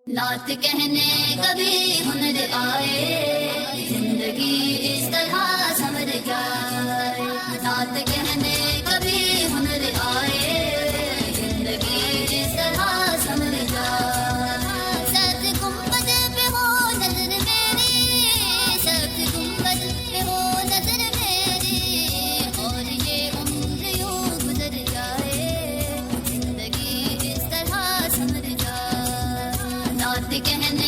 نعت کہنے کبھی ہنر آئے، زندگی اس طرح سمجھ جائے۔ نعت کہنے کبھی ہنر آئے، زندگی اس طرح سمجھ جائے۔ سبز گنبد پہ ہو نظر میری، سبز گنبد پہ ہو نظر میری، اور یہ عمر یوں گزر جائے، زندگی اس طرح سمجھ جائے۔ نعت کہنے